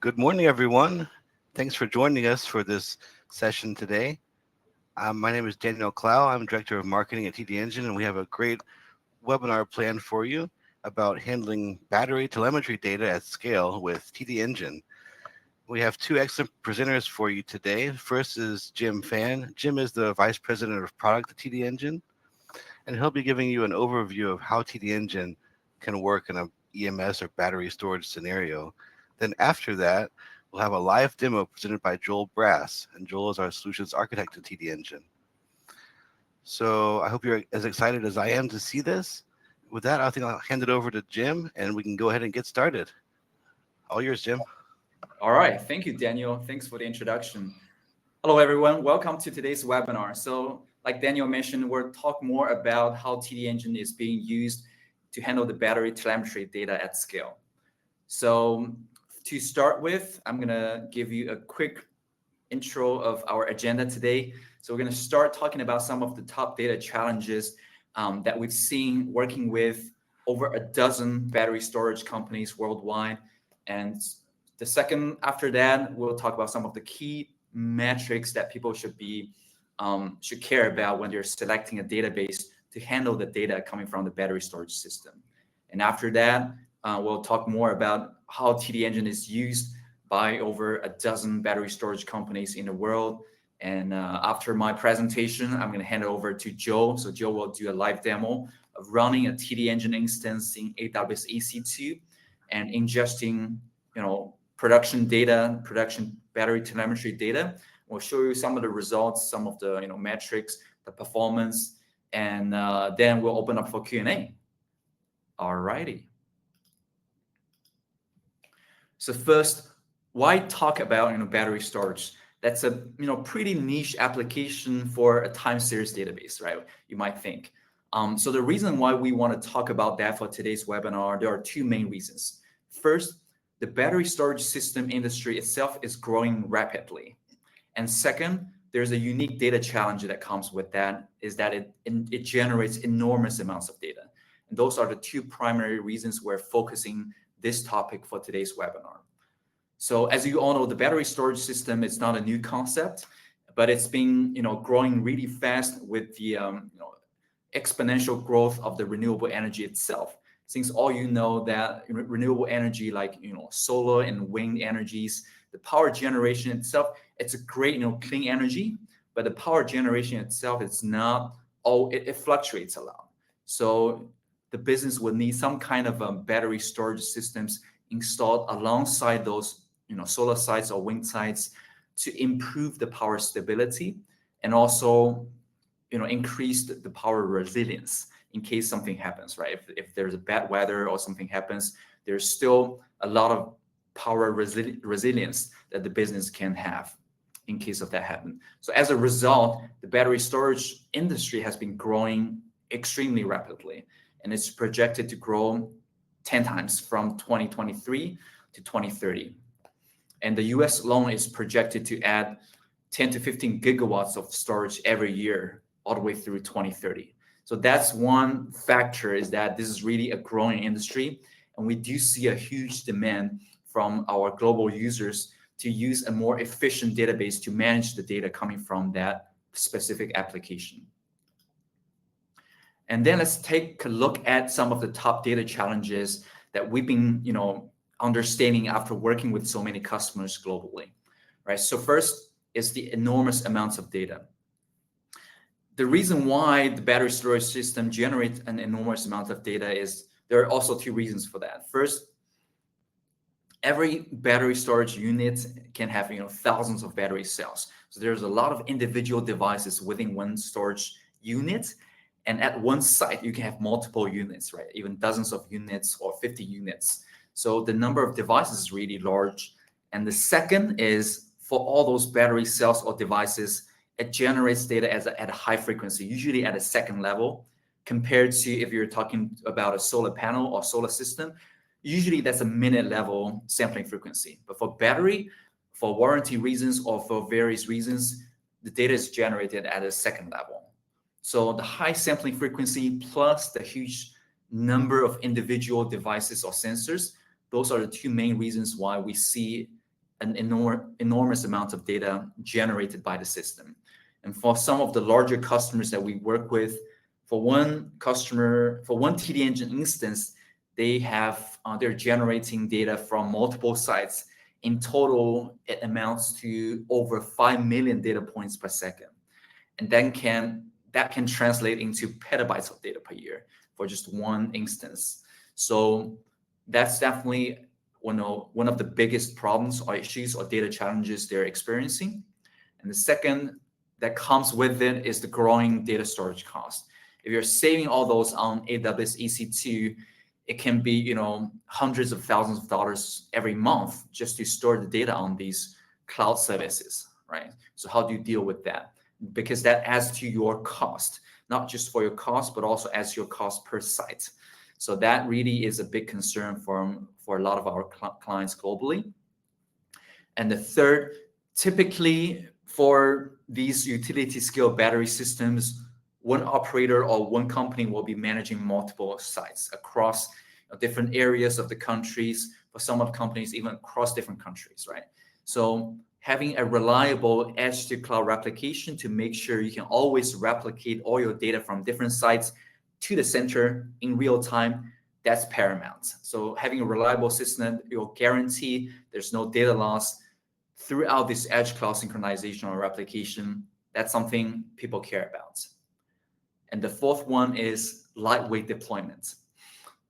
Good morning, everyone. Thanks for joining us for this session today. My name is Daniel Clow. I'm Director of Marketing at TDengine, and we have a great webinar planned for you about handling battery telemetry data at scale with TDengine. We have two excellent presenters for you today. First is Jim Fan. Jim is the Vice President of Product at TDengine, and he'll be giving you an overview of how TDengine can work in a EMS or battery storage scenario. Then after that, we'll have a live demo presented by Joel Brass, and Joel is our solutions architect at TDengine. So I hope you're as excited as I am to see this. With that, I think I'll hand it over to Jim, and we can go ahead and get started. All yours, Jim. All right. Thank you, Daniel. Thanks for the introduction. Hello, everyone. Welcome to today's webinar. So like Daniel mentioned, we'll talk more about how TDengine is being used to handle the battery telemetry data at scale. So to start with, I'm going to give you a quick intro of our agenda today. So we're going to start talking about some of the top data challenges that we've seen working with over a dozen battery storage companies worldwide. And the second after that, we'll talk about some of the key metrics that people should care about when they're selecting a database to handle the data coming from the battery storage system. And after that, we'll talk more about how TDengine is used by over a dozen battery storage companies in the world. And after my presentation, I'm going to hand it over to Joe. So Joe will do a live demo of running a TDengine instance in AWS EC2 and ingesting, production data, production battery telemetry data. We'll show you some of the results, some of the metrics, the performance, and then we'll open up for Q&A. All righty. So first, why talk about battery storage? That's a pretty niche application for a time series database, right? You might think. So the reason why we want to talk about that for today's webinar, there are two main reasons. First, the battery storage system industry itself is growing rapidly. And second, there's a unique data challenge that comes with that, is that it generates enormous amounts of data. And those are the two primary reasons we're focusing this topic for today's webinar. So as you all know, the battery storage system is not a new concept, but it's been growing really fast with the exponential growth of the renewable energy itself. Since all that renewable energy like solar and wind energies, the power generation itself, it's a great clean energy, but the power generation itself, it's not it fluctuates a lot. So the business would need some kind of battery storage systems installed alongside those solar sites or wind sites to improve the power stability and also increase the power resilience in case something happens, right? If there's a bad weather or something happens, there's still a lot of power resilience that the business can have in case of that happen. So as a result, the battery storage industry has been growing extremely rapidly, and it's projected to grow 10 times from 2023 to 2030. And the US alone is projected to add 10 to 15 gigawatts of storage every year, all the way through 2030. So that's one factor, is that this is really a growing industry. And we do see a huge demand from our global users to use a more efficient database to manage the data coming from that specific application. And then let's take a look at some of the top data challenges that we've been, understanding after working with so many customers globally, right? So first is the enormous amounts of data. The reason why the battery storage system generates an enormous amount of data is there are also two reasons for that. First, every battery storage unit can have thousands of battery cells. So there's a lot of individual devices within one storage unit. And at one site, you can have multiple units, right? Even dozens of units or 50 units. So the number of devices is really large. And the second is, for all those battery cells or devices, it generates data at a high frequency, usually at a second level, compared to if you're talking about a solar panel or solar system, usually that's a minute level sampling frequency. But for battery, for warranty reasons or for various reasons, the data is generated at a second level. So the high sampling frequency plus the huge number of individual devices or sensors, those are the two main reasons why we see an enormous amount of data generated by the system. And for some of the larger customers that we work with, for one TDengine instance, they're generating data from multiple sites. In total, it amounts to over 5 million data points per second. And that can translate into petabytes of data per year for just one instance. So that's definitely one of the biggest problems or issues or data challenges they're experiencing. And the second that comes with it is the growing data storage cost. If you're saving all those on AWS EC2, it can be hundreds of thousands of dollars every month just to store the data on these cloud services, right? So how do you deal with that? Because that adds to your cost, not just for your cost, but also as your cost per site. So that really is a big concern for a lot of our clients globally. And the third, typically for these utility scale battery systems, one operator or one company will be managing multiple sites across different areas of the countries, for some of the companies even across different countries, right? So having a reliable edge to cloud replication to make sure you can always replicate all your data from different sites to the center in real time, that's paramount. So having a reliable system, you'll guarantee there's no data loss throughout this edge cloud synchronization or replication. That's something people care about. And the fourth one is lightweight deployment.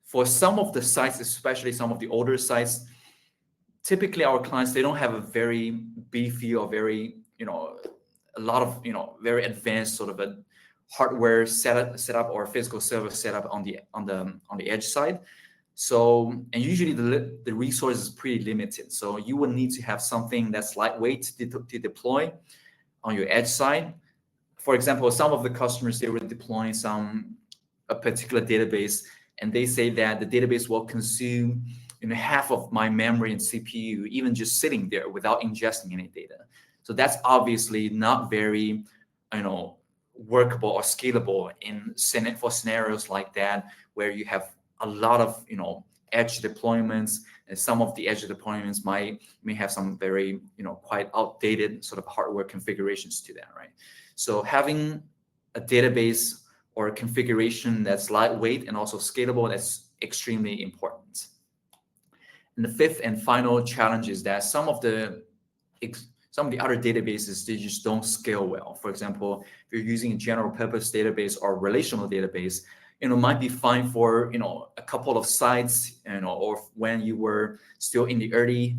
For some of the sites, especially some of the older sites, typically our clients, they don't have a very beefy or very, a lot of, very advanced sort of a hardware setup or physical server setup on the edge side. So, and usually the resource is pretty limited. So you will need to have something that's lightweight to deploy on your edge side. For example, some of the customers, they were deploying a particular database, and they say that the database will consume half of my memory and CPU, even just sitting there without ingesting any data. So that's obviously not very, workable or scalable for scenarios like that, where you have a lot of, edge deployments, and some of the edge deployments may have some very, quite outdated sort of hardware configurations to that, right? So having a database or a configuration that's lightweight and also scalable, that's extremely important. And the fifth and final challenge is that some of the other databases, they just don't scale well. For example, if you're using a general purpose database or relational database, might be fine for, a couple of sites, or when you were still in the early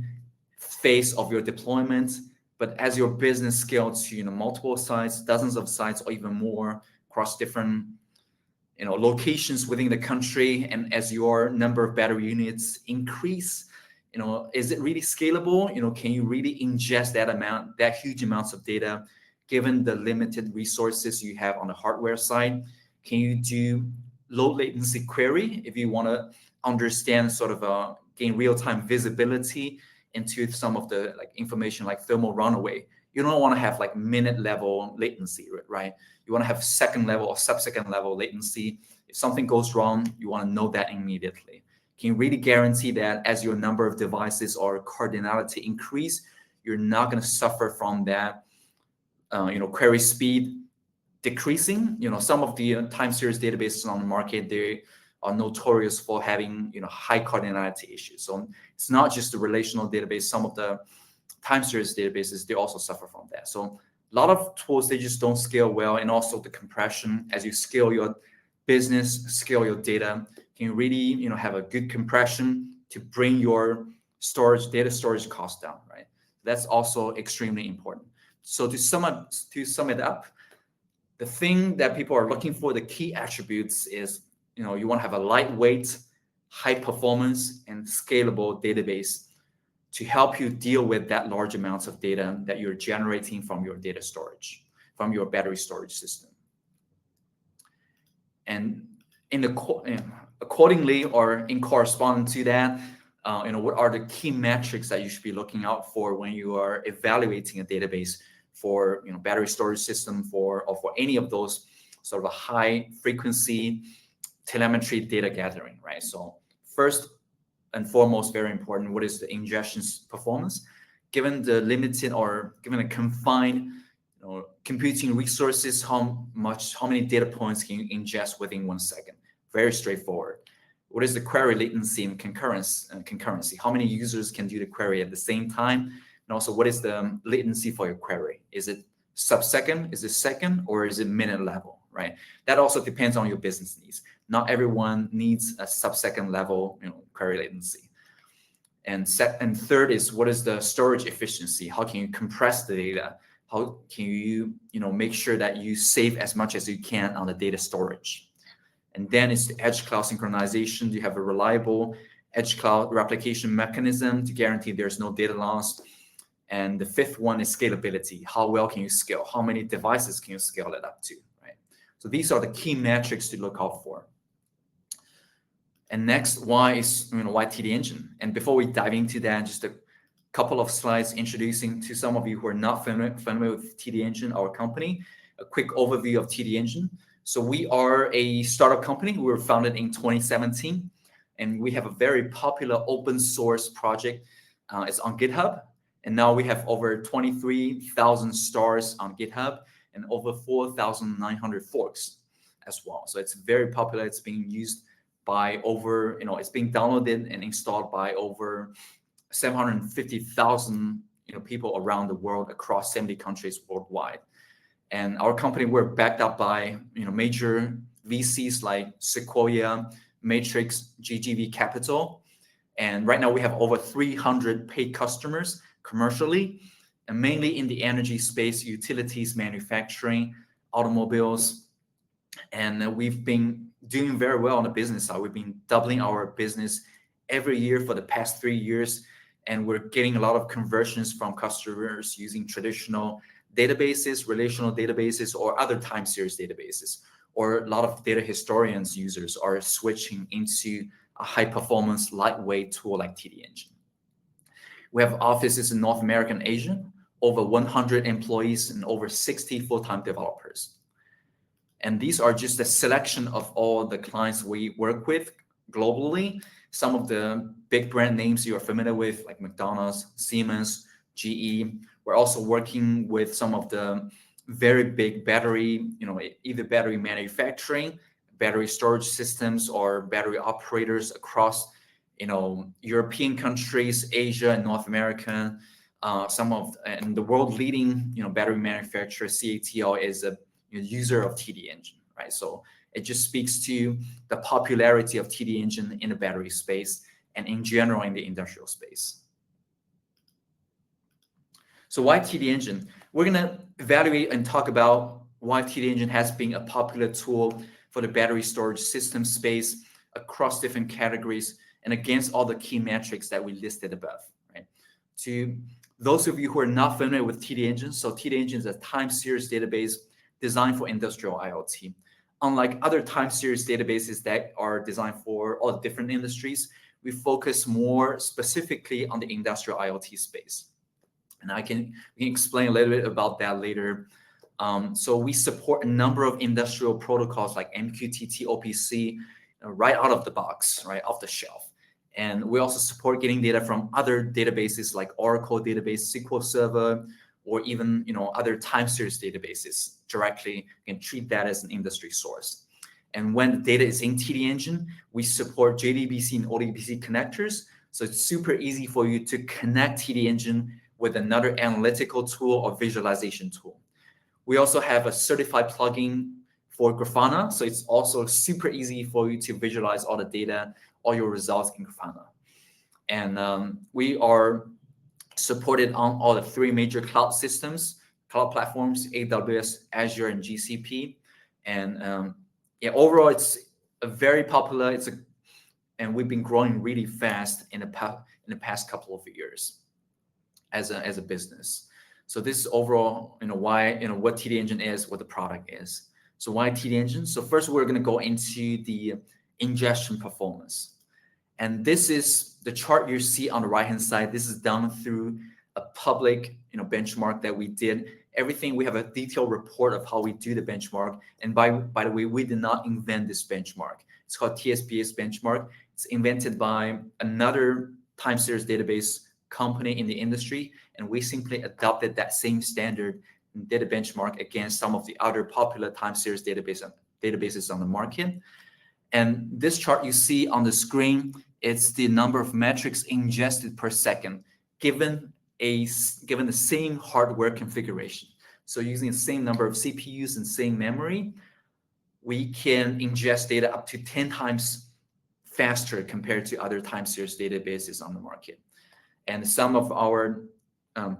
phase of your deployment. But as your business scales to, multiple sites, dozens of sites, or even more across different, locations within the country, and as your number of battery units increase, is it really scalable? Can you really ingest that huge amounts of data, given the limited resources you have on the hardware side? Can you do low latency query if you want to understand sort of gain real-time visibility into some of the information like thermal runaway? You don't want to have minute level latency, right? You want to have second level or sub-second level latency. If something goes wrong, you want to know that immediately. Can you really guarantee that as your number of devices or cardinality increase, you're not going to suffer from that, query speed decreasing? Some of the time series databases on the market, they are notorious for having, high cardinality issues. So it's not just the relational database. Some of the time series databases, they also suffer from that. So a lot of tools, they just don't scale well. And also the compression, as you scale your business, scale your data, can you really, have a good compression to bring your data storage cost down, right? That's also extremely important. So to sum it up, the thing that people are looking for, the key attributes is, you want to have a lightweight, high performance, and scalable database to help you deal with that large amounts of data that you're generating from your data storage, from your battery storage system. And accordingly, or in correspondence to that, what are the key metrics that you should be looking out for when you are evaluating a database for battery storage system or for any of those sort of a high frequency telemetry data gathering, right? So first and foremost, very important, what is the ingestion performance? given the limited or given a confined computing resources, how many data points can you ingest within 1 second? Very straightforward. What is the query latency and concurrency? How many users can do the query at the same time? And also, what is the latency for your query? Is it sub-second, is it second, or is it minute level, right? That also depends on your business needs. Not everyone needs a sub-second level query latency. And third is, what is the storage efficiency? How can you compress the data? How can you make sure that you save as much as you can on the data storage? And then it's the edge cloud synchronization. Do you have a reliable edge cloud replication mechanism to guarantee there's no data loss? And the fifth one is scalability. How well can you scale? How many devices can you scale it up to, right? So these are the key metrics to look out for. And next, why TDengine? And before we dive into that, just a couple of slides introducing to some of you who are not familiar with TDengine, our company, a quick overview of TDengine. So we are a startup company. We were founded in 2017, and we have a very popular open source project. It's on GitHub, and now we have over 23,000 stars on GitHub and over 4,900 forks as well. So it's very popular. It's being used by over, it's being downloaded and installed by over 750,000 people around the world across 70 countries worldwide. And our company, we're backed up by major VCs like Sequoia, Matrix, GGV Capital. And right now we have over 300 paid customers commercially, and mainly in the energy space, utilities, manufacturing, automobiles. And we've been doing very well on the business side. We've been doubling our business every year for the past 3 years. And we're getting a lot of conversions from customers using traditional databases, relational databases, or other time series databases. Or a lot of data historians users are switching into a high performance, lightweight tool like TDengine. We have offices in North America and Asia, over 100 employees and over 60 full-time developers. And these are just a selection of all the clients we work with globally. Some of the big brand names you are familiar with, like McDonald's, Siemens, GE. We're also working with some of the very big battery, either battery manufacturing, battery storage systems, or battery operators across, European countries, Asia and North America. And the world leading, battery manufacturer CATL is a user of TDengine, right? So it just speaks to the popularity of TDengine in the battery space and in general in the industrial space. So why TDengine? We're going to evaluate and talk about why TDengine has been a popular tool for the battery storage system space across different categories and against all the key metrics that we listed above, right? To those of you who are not familiar with TDengine, so TDengine is a time series database designed for industrial IoT. Unlike other time series databases that are designed for all different industries, we focus more specifically on the industrial IoT space. And we can explain a little bit about that later. So we support a number of industrial protocols like MQTT, OPC, right out of the box, right off the shelf. And we also support getting data from other databases like Oracle database, SQL Server, or even other time series databases directly. You can treat that as an industry source. And when the data is in TDengine, we support JDBC and ODBC connectors. So it's super easy for you to connect TDengine with another analytical tool or visualization tool. We also have a certified plugin for Grafana. So it's also super easy for you to visualize all the data, all your results in Grafana. And we are supported on all the 3 major cloud systems, cloud platforms, AWS, Azure, and GCP. And overall, it's a very popular, and we've been growing really fast in the past couple of years as a business. So this is overall, why, what TDengine is, what the product is. So why TDengine? So first, we're going to go into the ingestion performance. And this is the chart you see on the right-hand side. This is done through a public, benchmark that we did. Everything, we have a detailed report of how we do the benchmark. And by the way, we did not invent this benchmark. It's called TSPS benchmark. It's invented by another time series database company in the industry, and we simply adopted that same standard and did a benchmark against some of the other popular time series databases on the market. And this chart you see on the screen, it's the number of metrics ingested per second, given the same hardware configuration. So using the same number of CPUs and same memory, we can ingest data up to 10 times faster compared to other time series databases on the market. And some of our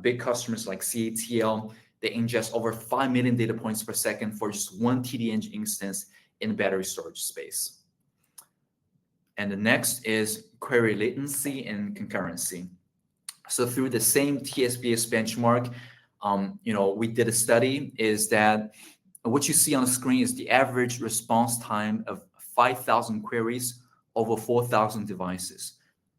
big customers like CATL, they ingest over 5 million data points per second for just one TDengine instance in the battery storage space. And the next is query latency and concurrency. So through the same TSBS benchmark, we did a study, is that what you see on the screen is the average response time of 5,000 queries over 4,000 devices.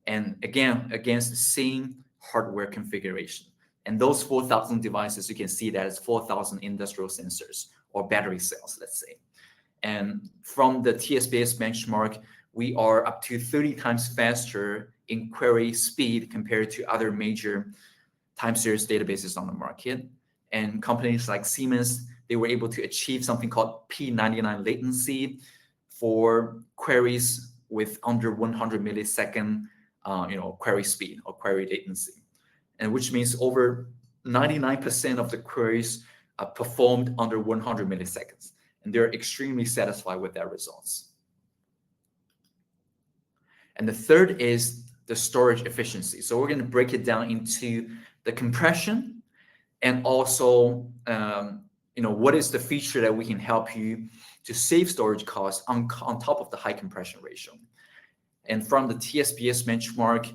And again, against the same hardware configuration. And those 4,000 devices, you can see that it's 4,000 industrial sensors or battery cells, let's say. And from the TSBS benchmark, we are up to 30 times faster in query speed compared to other major time series databases on the market. And companies like Siemens, they were able to achieve something called P99 latency for queries with under 100 millisecond query speed or query latency. And which means over 99% of the queries are performed under 100 milliseconds. And they're extremely satisfied with their results. And the third is the storage efficiency. So we're going to break it down into the compression and also, what is the feature that we can help you to save storage costs on top of the high compression ratio. And from the TSBS benchmark,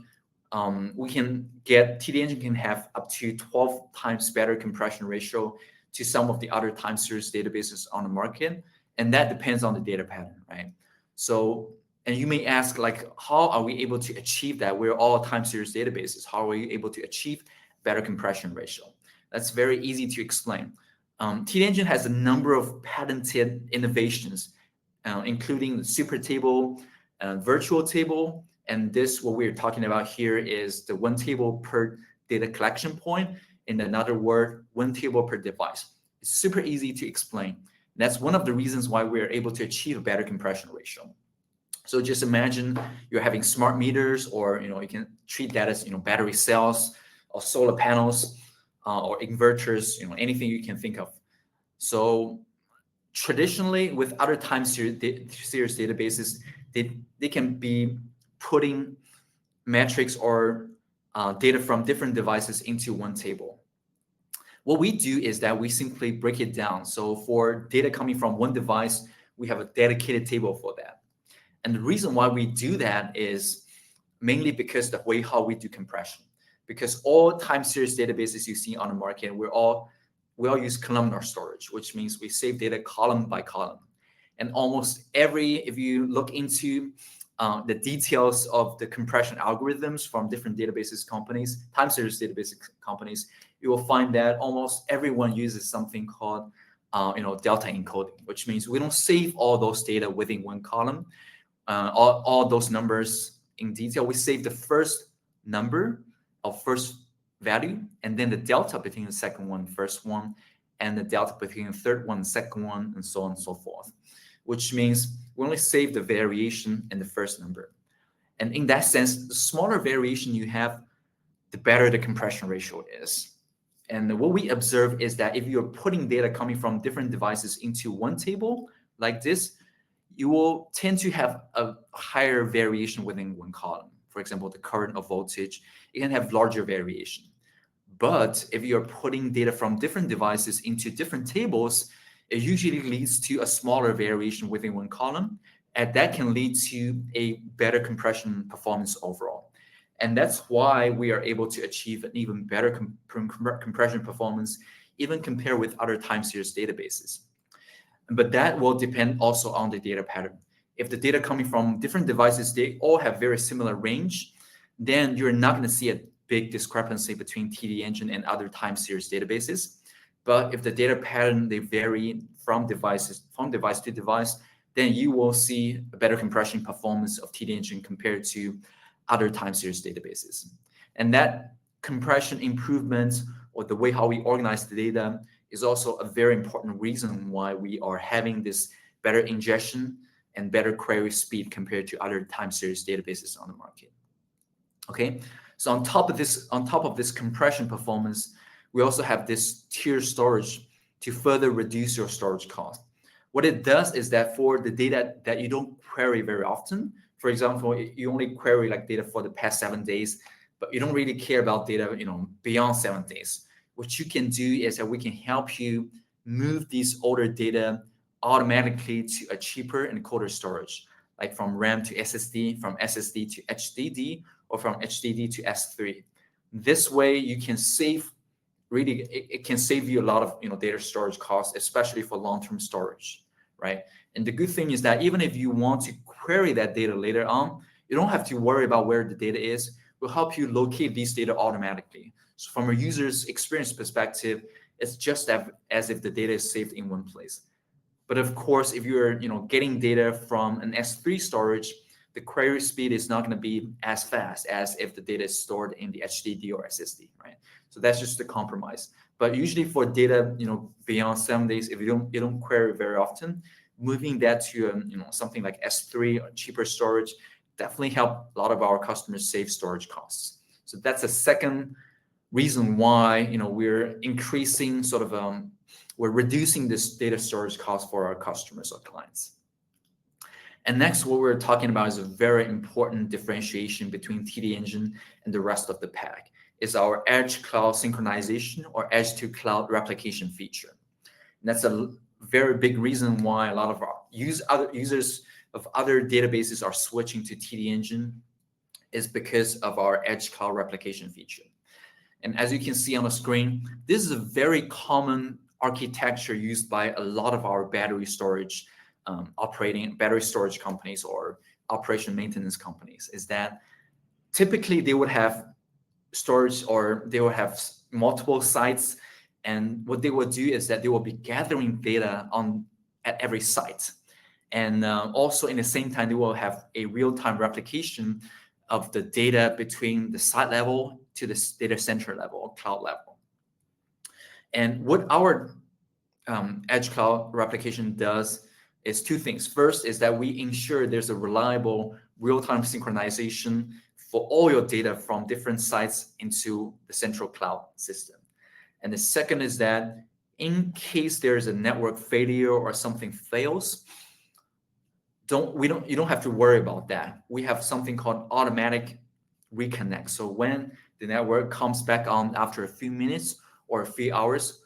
TDengine can have up to 12 times better compression ratio to some of the other time series databases on the market. And that depends on the data pattern, right? So, and you may ask, like, how are we able to achieve that? We're all time series databases. How are we able to achieve better compression ratio? That's very easy to explain. TDengine has a number of patented innovations, including the super table, virtual table, and this, what we're talking about here, is the one table per data collection point. In another word, one table per device. It's super easy to explain. That's one of the reasons why we're able to achieve a better compression ratio. So just imagine you're having smart meters, or you can treat that as battery cells or solar panels or inverters, anything you can think of. So traditionally, with other time series databases, they can be putting metrics or data from different devices into one table. What we do is that we simply break it down. So for data coming from one device, we have a dedicated table for that. And the reason why we do that is mainly because the way how we do compression. Because all time series databases you see on the market, we all use columnar storage, which means we save data column by column. And almost if you look into the details of the compression algorithms from different databases companies, time series database companies, you will find that almost everyone uses something called delta encoding, which means we don't save all those data within one column, all those numbers in detail. We save the first number of first value, and then the delta between the second one, first one, and the delta between the third one, second one, and so on and so forth, which means we only save the variation in the first number. And in that sense, the smaller variation you have, the better the compression ratio is. And what we observe is that if you're putting data coming from different devices into one table like this, you will tend to have a higher variation within one column. For example, the current or voltage, it can have larger variation. But if you're putting data from different devices into different tables, it usually leads to a smaller variation within one column, and that can lead to a better compression performance overall. And that's why we are able to achieve an even better compression performance, even compared with other time series databases. But that will depend also on the data pattern. If the data coming from different devices, they all have very similar range, then you're not going to see a big discrepancy between TDengine and other time series databases. But if the data pattern, they vary from device to device, then you will see a better compression performance of TDengine compared to other time series databases. And that compression improvements or the way how we organize the data is also a very important reason why we are having this better ingestion and better query speed compared to other time series databases on the market. Okay, so on top of this compression performance, we also have this tier storage to further reduce your storage cost. What it does is that for the data that you don't query very often, for example, you only query like data for the past 7 days, but you don't really care about data, beyond 7 days. What you can do is that we can help you move these older data automatically to a cheaper and colder storage, like from RAM to SSD, from SSD to HDD, or from HDD to S3. This way you can save, really, it can save you a lot of data storage costs, especially for long-term storage, right? And the good thing is that even if you want to query that data later on, you don't have to worry about where the data is. We'll help you locate these data automatically. So from a user's experience perspective, it's just as if the data is saved in one place. But of course, if you're getting data from an S3 storage, the query speed is not going to be as fast as if the data is stored in the HDD or SSD, right? So that's just the compromise. But usually for data, beyond 7 days, if you don't query very often, moving that to something like S3 or cheaper storage definitely help a lot of our customers save storage costs. So that's a second reason why we're increasing we're reducing this data storage cost for our customers or clients. And next, what we're talking about is a very important differentiation between TDengine and the rest of the pack, is our edge cloud synchronization or edge to cloud replication feature. And that's a very big reason why a lot of our users of other databases are switching to TDengine, is because of our edge cloud replication feature. And as you can see on the screen, this is a very common architecture used by a lot of our battery storage companies or operation maintenance companies, is that typically they would have storage, or they will have multiple sites, and what they will do is that they will be gathering data at every site, and also in the same time they will have a real-time replication of the data between the site level to the data center level, cloud level. And what our edge cloud replication does is two things. First is that we ensure there's a reliable real-time synchronization for all your data from different sites into the central cloud system. And the second is that in case there's a network failure or something fails, you don't have to worry about that. We have something called automatic reconnect. So when the network comes back on after a few minutes or a few hours,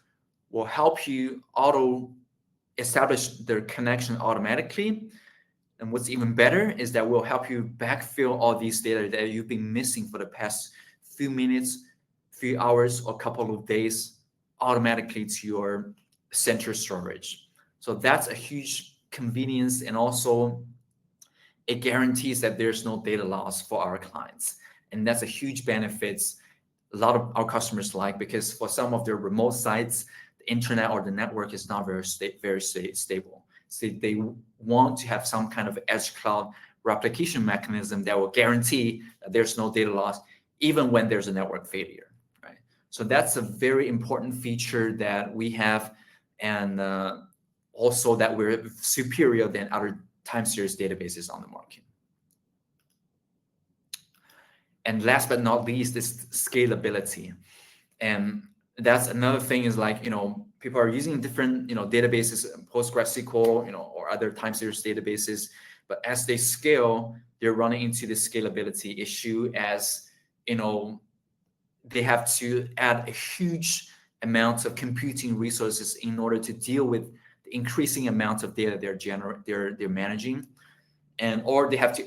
we'll help you establish their connection automatically. And what's even better is that we'll help you backfill all these data that you've been missing for the past few minutes, few hours, or couple of days automatically to your center storage. So that's a huge convenience, and also it guarantees that there's no data loss for our clients. And that's a huge benefit a lot of our customers like, because for some of their remote sites, the internet or the network is not very stable. So they want to have some kind of edge cloud replication mechanism that will guarantee that there's no data loss even when there's a network failure, right? So that's a very important feature that we have, and also that we're superior than other time series databases on the market. And last but not least is scalability. And that's another thing, is like, people are using different, databases, PostgreSQL, or other time series databases, but as they scale, they're running into the scalability issue, as, they have to add a huge amount of computing resources in order to deal with the increasing amount of data they're managing, or they have to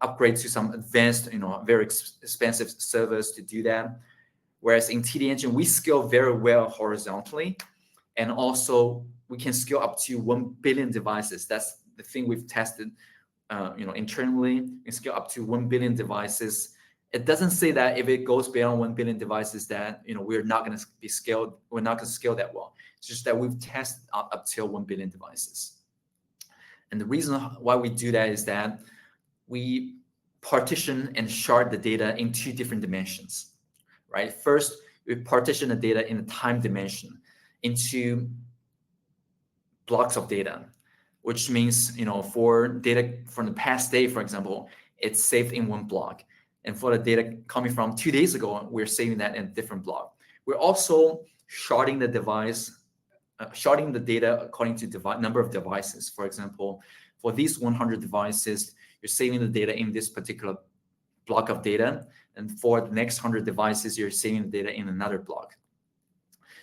upgrade to some advanced, very expensive servers to do that. Whereas in TDengine, we scale very well horizontally, and also we can scale up to 1 billion devices. That's the thing we've tested, internally. We scale up to 1 billion devices. It doesn't say that if it goes beyond 1 billion devices that we're not going to be scaled. We're not going to scale that well. It's just that we've tested up till 1 billion devices. And the reason why we do that is that we partition and shard the data in 2 different dimensions. right? First, we partition the data in a time dimension into blocks of data, which means, for data from the past day, for example, it's saved in one block. And for the data coming from 2 days ago, we're saving that in a different block. We're also sharding the data according to number of devices. For example, for these 100 devices, you're saving the data in this particular block of data. And for the next 100 devices, you're saving the data in another block.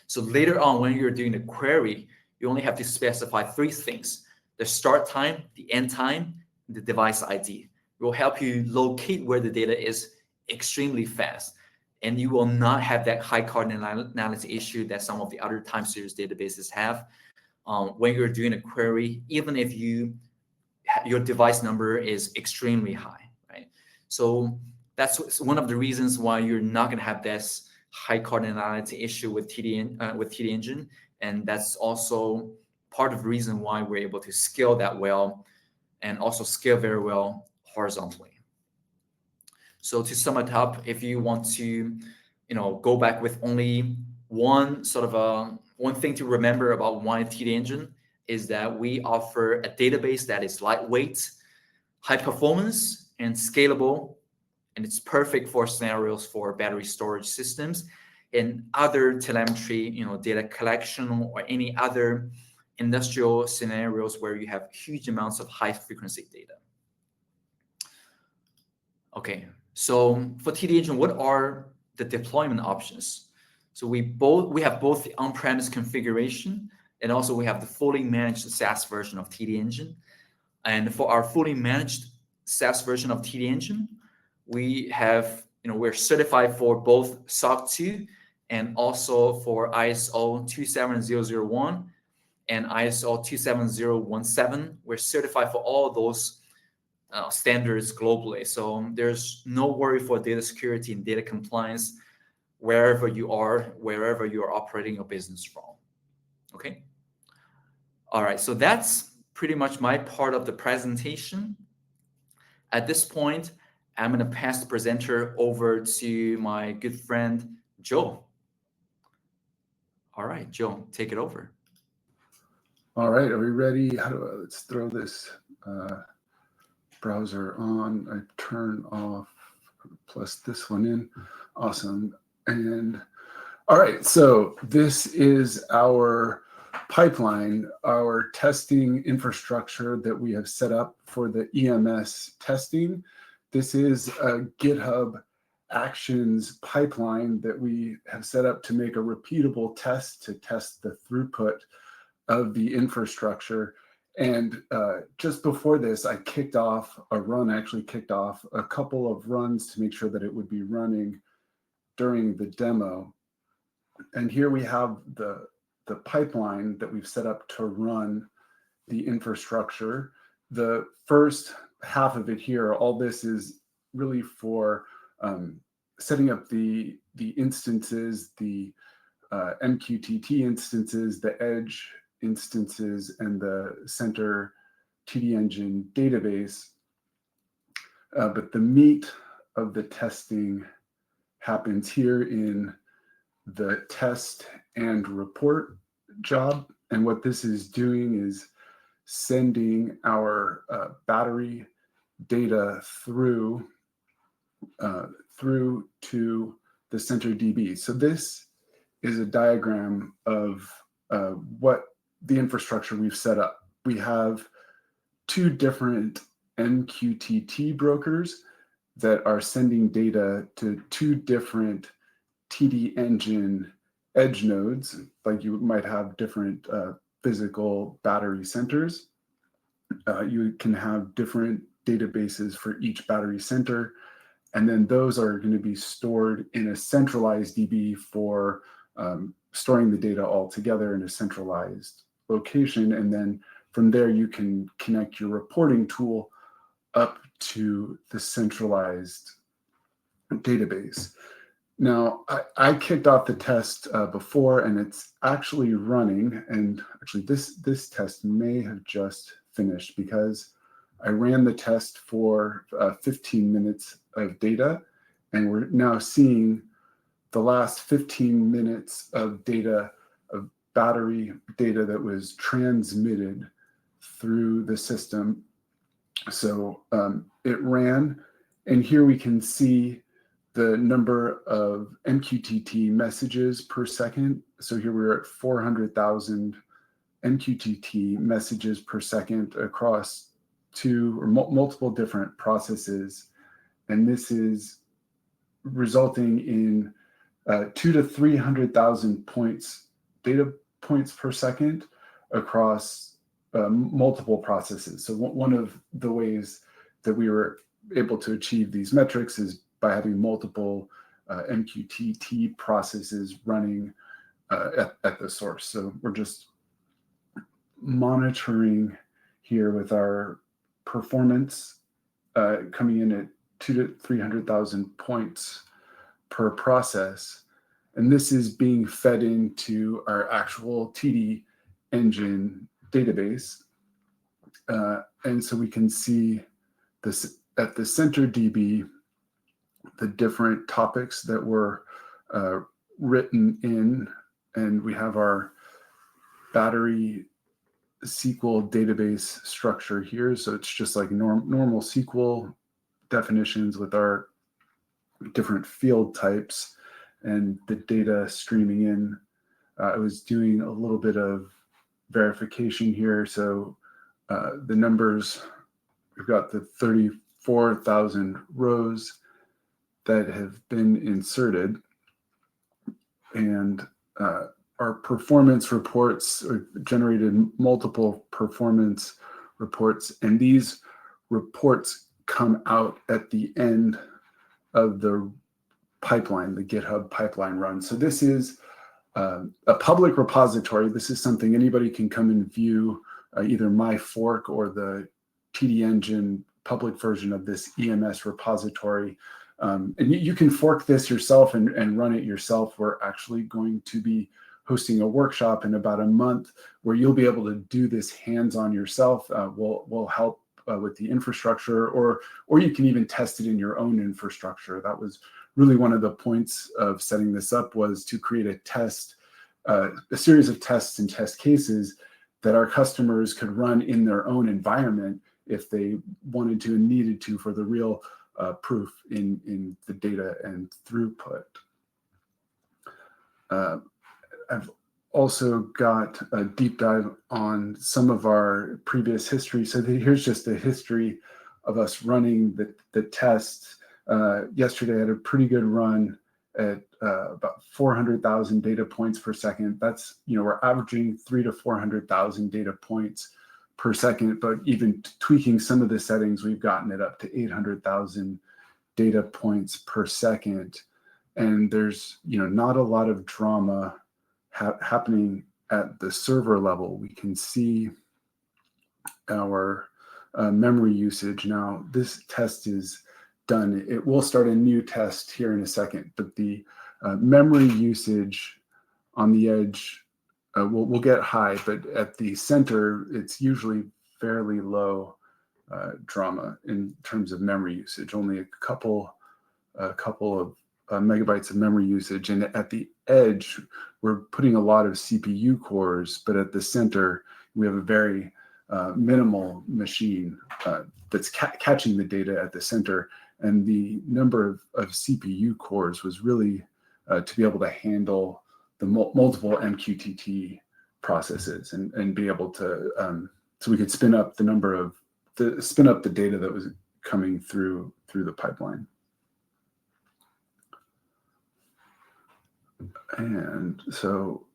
So later on, when you're doing the query, you only have to specify 3 things: the start time, the end time, the device ID. It will help you locate where the data is extremely fast. And you will not have that high cardinality issue that some of the other time series databases have. When you're doing a query, even if your device number is extremely high, right? So that's one of the reasons why you're not going to have this high cardinality issue with TDengine. And that's also part of the reason why we're able to scale that well and also scale very well horizontally. So to sum it up, if you want to, go back with only one thing to remember about why TDengine is that we offer a database that is lightweight, high performance, and scalable, and it's perfect for scenarios for battery storage systems and other telemetry, data collection or any other industrial scenarios where you have huge amounts of high frequency data. Okay, so for TDengine, what are the deployment options? So we have both the on-premise configuration and also we have the fully managed SaaS version of TDengine. And for our fully managed SaaS version of TDengine, we have, we're certified for both SOC 2 and also for ISO 27001 and ISO 27017. We're certified for all those standards globally. So there's no worry for data security and data compliance wherever you are operating your business from. Okay. All right. So that's pretty much my part of the presentation. At this point, I'm going to pass the presenter over to my good friend, Joe. All right, Joe, take it over. All right. Are we ready? Let's throw this browser on. I turn off, plus this one in. Awesome. And all right, so this is our pipeline, our testing infrastructure that we have set up for the EMS testing. This is a GitHub Actions pipeline that we have set up to make a repeatable test to test the throughput of the infrastructure. And just before this, I kicked off a couple of runs to make sure that it would be running during the demo. And here we have the pipeline that we've set up to run the infrastructure. The first half of it here, all this is really for setting up the instances, the MQTT instances, the edge instances, and the center TDengine database. But the meat of the testing happens here in the test and report job. And what this is doing is sending our battery data through to the center DB. So this is a diagram of what the infrastructure we've set up. We have 2 different MQTT brokers that are sending data to 2 different TDengine edge nodes, like you might have different physical battery centers. You can have different databases for each battery center, and then those are going to be stored in a centralized DB for storing the data all together in a centralized location. And then from there, you can connect your reporting tool up to the centralized database. Now, I kicked off the test before, and it's actually running. And actually, this test may have just finished because I ran the test for 15 minutes of data, and we're now seeing the the last 15 minutes of data, of battery data that was transmitted through the system. So it ran, and here we can see the number of MQTT messages per second. So here we're at 400,000 MQTT messages per second across two or multiple different processes. And this is resulting in 200,000 to 300,000 points, data points per second across multiple processes. So one of the ways that we were able to achieve these metrics is by having multiple MQTT processes running at the source. So we're just monitoring here with our performance coming in at 200,000 to 300,000 points per process. And this is being fed into our actual TDengine database. And so we can see this at the center DB, the different topics that were written in, and we have our battery SQL database structure here. So it's just like normal SQL definitions with our different field types and the data streaming in. I was doing a little bit of verification here. So the numbers, we've got the 34,000 rows that have been inserted, and our performance reports generated multiple performance reports, and these reports come out at the end of the pipeline, the GitHub pipeline run. So this is a public repository. This is something anybody can come and view, either my fork or the TDengine public version of this EMS repository. And you can fork this yourself and run it yourself. We're actually going to be hosting a workshop in about a month where you'll be able to do this hands-on yourself. We'll help with the infrastructure, or you can even test it in your own infrastructure. That was really one of the points of setting this up, was to create a test, a series of tests and test cases that our customers could run in their own environment if they wanted to and needed to for the real proof in the data and throughput. I've also got a deep dive on some of our previous history. So here's just a history of us running the tests. Yesterday I had a pretty good run at about 400,000 data points per second. That's, we're averaging 300,000 to 400,000 data points per second, but even tweaking some of the settings, we've gotten it up to 800,000 data points per second. And there's, not a lot of drama happening at the server level. We can see our memory usage. Now, this test is done. It will start a new test here in a second, but the memory usage on the edge will get high, but at the center, it's usually fairly low drama in terms of memory usage, only a couple of megabytes of memory usage. And at the edge, we're putting a lot of CPU cores, but at the center, we have a very minimal machine that's catching the data at the center. And the number of CPU cores was really to be able to handle the multiple MQTT processes and be able to, so we could spin up the data that was coming through the pipeline. And so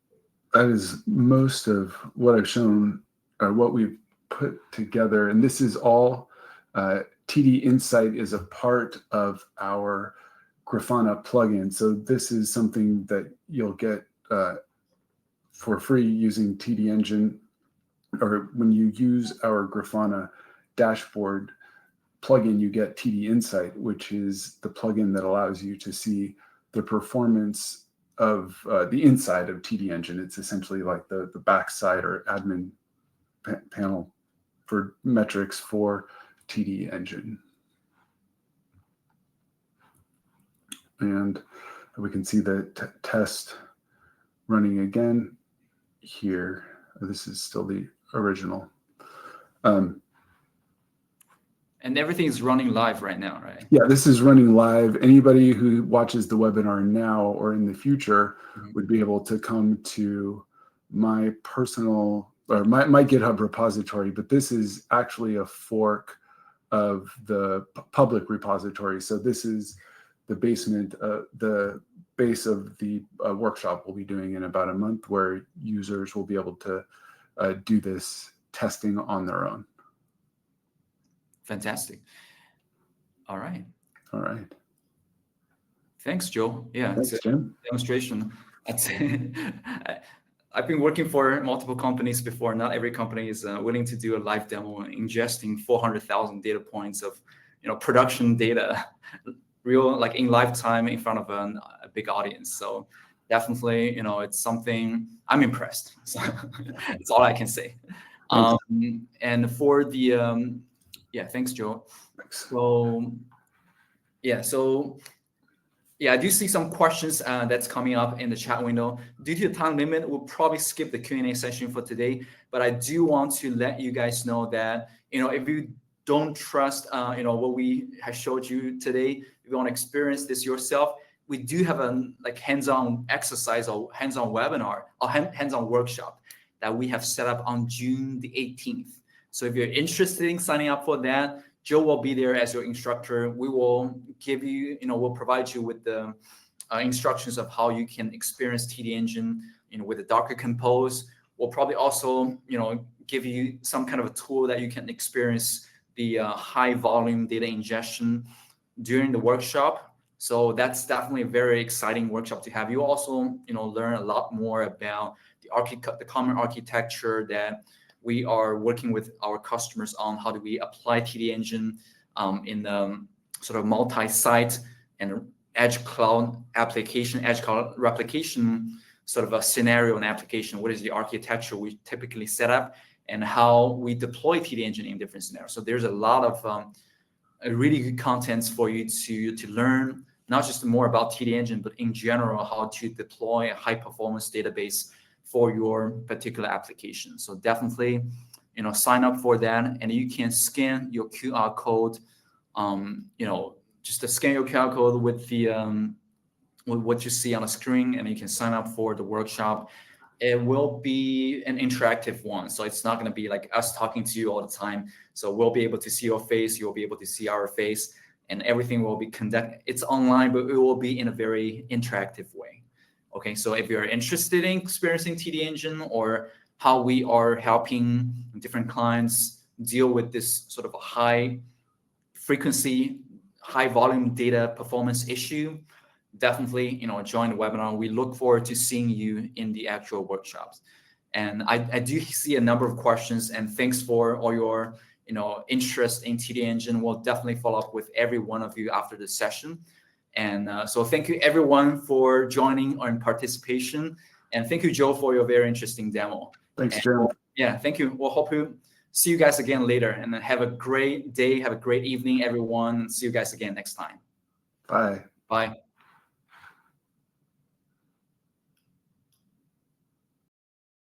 that is most of what I've shown, what we've put together. And this is all, TD Insight is a part of our Grafana plugin. So this is something that you'll get for free using TDengine, or when you use our Grafana dashboard plugin, you get TD Insight, which is the plugin that allows you to see the performance of the inside of TDengine. It's essentially like the backside or admin panel for metrics for TDengine. And We can see the test running again here. This is still the original. And everything is running live right now, right? Yeah, this is running live. Anybody who watches the webinar now or in the future would be able to come to my personal or my GitHub repository, but this is actually a fork of the public repository. So this is the basement, the base of the workshop we'll be doing in about a month, where users will be able to do this testing on their own. Fantastic. All right. All right. Thanks, Joe. Yeah, Thanks, it's a Jim. demonstration. I've been working for multiple companies before. Not every company is willing to do a live demo ingesting 400,000 data points of, production data, real, like in lifetime in front of a big audience. So definitely, it's something I'm impressed. So that's all I can say. And for the, thanks, Joe. Thanks. I do see some questions that's coming up in the chat window. Due to the time limit, we'll probably skip the Q&A session for today. But I do want to let you guys know that, if you don't trust, what we have showed you today, if you want to experience this yourself, we do have a hands-on exercise or hands-on webinar or hands-on workshop that we have set up on June the 18th. So if you're interested in signing up for that, Joe will be there as your instructor. We will give you, we'll provide you with the instructions of how you can experience TDengine, with the Docker Compose. We'll probably also, give you some kind of a tool that you can experience the high volume data ingestion during the workshop. So that's definitely a very exciting workshop to have. You also, learn a lot more about the common architecture that we are working with our customers on. How do we apply TDengine in the sort of multi-site and edge cloud application, edge cloud replication sort of a scenario and application? What is the architecture we typically set up, and how we deploy TDengine in different scenarios? So there's a lot of really good contents for you to learn, not just more about TDengine, but in general, how to deploy a high performance database for your particular application. So definitely, sign up for that, and you can scan your QR code. Just to scan your QR code with the with what you see on the screen, and you can sign up for the workshop. It will be an interactive one, so it's not going to be like us talking to you all the time. So we'll be able to see your face, you'll be able to see our face, and everything will be conducted. It's online, but it will be in a very interactive way. Okay, so if you're interested in experiencing TDengine or how we are helping different clients deal with this sort of a high frequency, high volume data performance issue, definitely, join the webinar. We look forward to seeing you in the actual workshops. And I do see a number of questions, and thanks for all your, interest in TDengine. We'll definitely follow up with every one of you after this session. And so thank you everyone for joining and participation. And thank you, Joe, for your very interesting demo. Thanks, Jim. Yeah, thank you. We'll hope to see you guys again later, and then have a great day. Have a great evening, everyone. See you guys again next time. Bye. Bye.